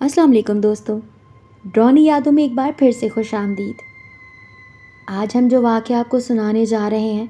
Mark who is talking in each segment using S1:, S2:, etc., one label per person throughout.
S1: السلام علیکم دوستو، ڈرونی یادوں میں ایک بار پھر سے خوش آمدید۔ آج ہم جو واقعہ آپ کو سنانے جا رہے ہیں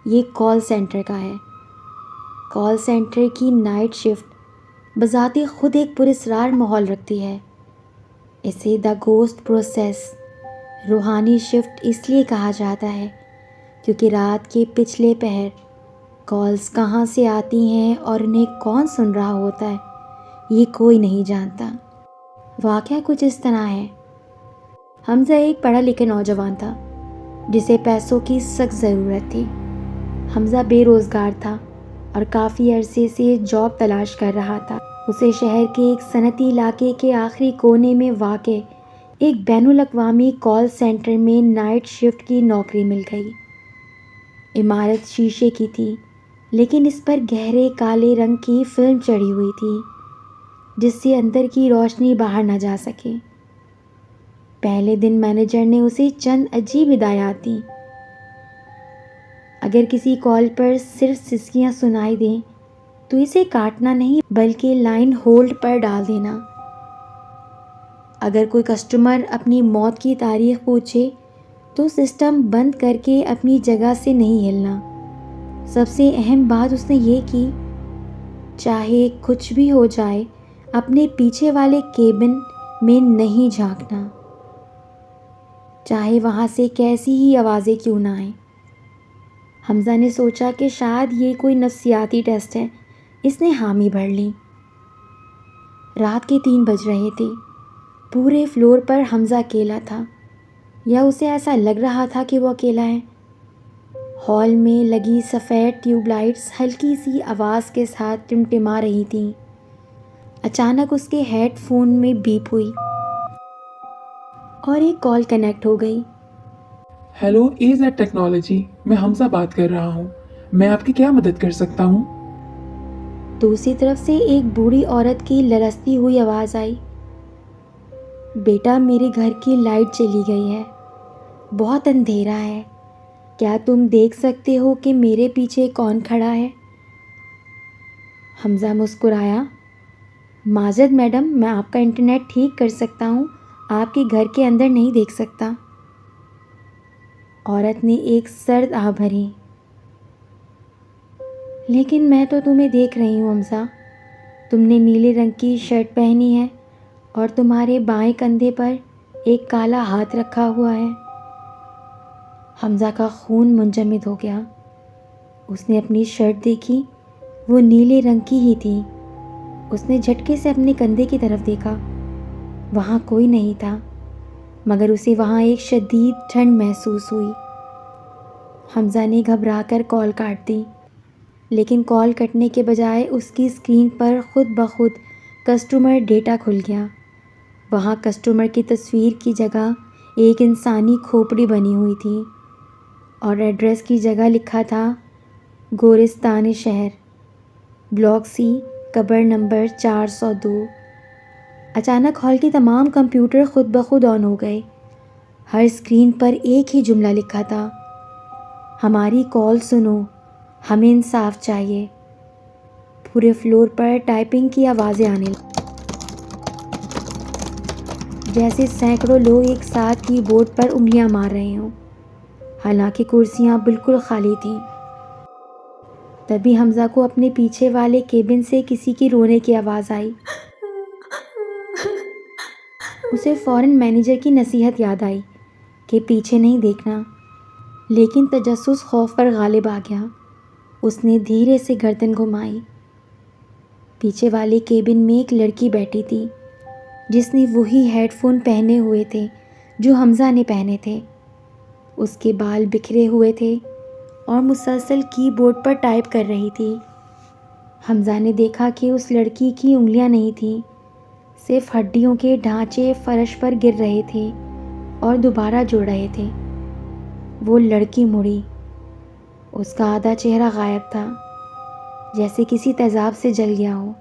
S1: یہ کال سینٹر کا ہے۔ کال سینٹر کی نائٹ شفٹ بذات خود ایک پراسرار ماحول رکھتی ہے۔ اسے دا گوسٹ پروسیس، روحانی شفٹ اس لیے کہا جاتا ہے کیونکہ رات کے پچھلے پہر کالز کہاں سے آتی ہیں اور انہیں کون سن رہا ہوتا ہے یہ کوئی نہیں جانتا۔ واقعہ کچھ اس طرح ہے۔ حمزہ ایک پڑھا لکھا نوجوان تھا جسے پیسوں کی سخت ضرورت تھی۔ حمزہ بے روزگار تھا اور کافی عرصے سے جاب تلاش کر رہا تھا۔ اسے شہر کے ایک صنعتی علاقے کے آخری کونے میں واقع ایک بین الاقوامی کال سینٹر میں نائٹ شفٹ کی نوکری مل گئی۔ عمارت شیشے کی تھی لیکن اس پر گہرے کالے رنگ کی فلم چڑھی ہوئی تھی جس سے اندر کی روشنی باہر نہ جا سکے۔ پہلے دن مینیجر نے اسے چند عجیب ہدایات دیں۔ اگر کسی کال پر صرف سسکیاں سنائی دیں تو اسے کاٹنا نہیں بلکہ لائن ہولڈ پر ڈال دینا۔ اگر کوئی کسٹمر اپنی موت کی تاریخ پوچھے تو سسٹم بند کر کے اپنی جگہ سے نہیں ہلنا۔ سب سے اہم بات اس نے یہ کی، چاہے کچھ بھی ہو جائے اپنے پیچھے والے کیبن میں نہیں جھانکنا، چاہے وہاں سے کیسی ہی آوازیں کیوں نہ آئیں۔ حمزہ نے سوچا کہ شاید یہ کوئی نفسیاتی ٹیسٹ ہے، اس نے حامی بھر لی۔ رات کے 3 بج رہے تھے۔ پورے فلور پر حمزہ اکیلا تھا، یا اسے ایسا لگ رہا تھا کہ وہ اکیلا ہے۔ ہال میں لگی سفید ٹیوب لائٹس ہلکی سی آواز کے ساتھ ٹمٹما رہی تھیں۔ اچانک اس کے ہیڈ فون میں بیپ ہوئی اور ایک کال کنیکٹ ہو گئی۔
S2: ہیلو ایزیٹ ٹیکنالوجی، میں حمزہ بات کر رہا ہوں، میں آپ کی کیا مدد کر سکتا ہوں؟
S1: دوسری طرف سے ایک بوڑھی عورت کی لرزتی ہوئی آواز آئی، بیٹا میرے گھر کی لائٹ چلی گئی ہے، بہت اندھیرا ہے، کیا تم دیکھ سکتے ہو کہ میرے پیچھے کون کھڑا ہے؟ حمزہ مسکرایا، معذرت میڈم، میں آپ کا انٹرنیٹ ٹھیک کر سکتا ہوں، آپ کے گھر کے اندر نہیں دیکھ سکتا۔ عورت نے ایک سرد آہ بھری، لیکن میں تو تمہیں دیکھ رہی ہوں حمزہ، تم نے نیلے رنگ کی شرٹ پہنی ہے اور تمہارے بائیں کندھے پر ایک کالا ہاتھ رکھا ہوا ہے۔ حمزہ کا خون منجمد ہو گیا۔ اس نے اپنی شرٹ دیکھی، وہ نیلے رنگ کی ہی تھی۔ اس نے جھٹکے سے اپنے کندھے کی طرف دیکھا، وہاں کوئی نہیں تھا، مگر اسے وہاں ایک شدید ٹھنڈ محسوس ہوئی۔ حمزہ نے گھبرا کر کال کاٹ دی، لیکن کال کٹنے کے بجائے اس کی اسکرین پر خود بخود کسٹمر ڈیٹا کھل گیا۔ وہاں کسٹمر کی تصویر کی جگہ ایک انسانی کھوپڑی بنی ہوئی تھی اور ایڈریس کی جگہ لکھا تھا گورستان شہر، بلاک سی، قبر نمبر 402۔ اچانک ہال کے تمام کمپیوٹر خود بخود آن ہو گئے۔ ہر اسکرین پر ایک ہی جملہ لکھا تھا، ہماری کال سنو، ہمیں انصاف چاہیے۔ پورے فلور پر ٹائپنگ کی آوازیں آنے لگیں، جیسے سینکڑوں لوگ ایک ساتھ کی بورڈ پر انگلیاں مار رہے ہوں، حالانکہ کرسیاں بالکل خالی تھیں۔ تبھی حمزہ کو اپنے پیچھے والے کیبن سے کسی کی رونے کی آواز آئی۔ اسے فوراً مینیجر کی نصیحت یاد آئی کہ پیچھے نہیں دیکھنا، لیکن تجسس خوف پر غالب آ گیا۔ اس نے دھیرے سے گردن گھمائی۔ پیچھے والے کیبن میں ایک لڑکی بیٹھی تھی جس نے وہی ہیڈ فون پہنے ہوئے تھے جو حمزہ نے پہنے تھے۔ اس کے بال بکھرے ہوئے تھے اور مسلسل کی بورڈ پر ٹائپ کر رہی تھی۔ حمزہ نے دیکھا کہ اس لڑکی کی انگلیاں نہیں تھیں، صرف ہڈیوں کے ڈھانچے فرش پر گر رہے تھے اور دوبارہ جڑ رہے تھے۔ وہ لڑکی مڑی، اس کا آدھا چہرہ غائب تھا، جیسے کسی تیزاب سے جل گیا ہو۔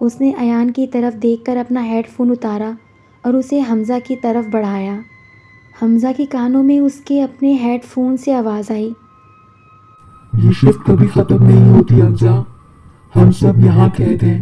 S1: اس نے ایان کی طرف دیکھ کر اپنا ہیڈ فون اتارا اور اسے حمزہ کی طرف بڑھایا۔ حمزہ کے کانوں میں اس کے اپنے ہیڈ فون سے آواز آئی،
S2: یہ شفٹ کبھی ختم نہیں ہوتی حمزہ، ہم سب یہاں قید ہیں،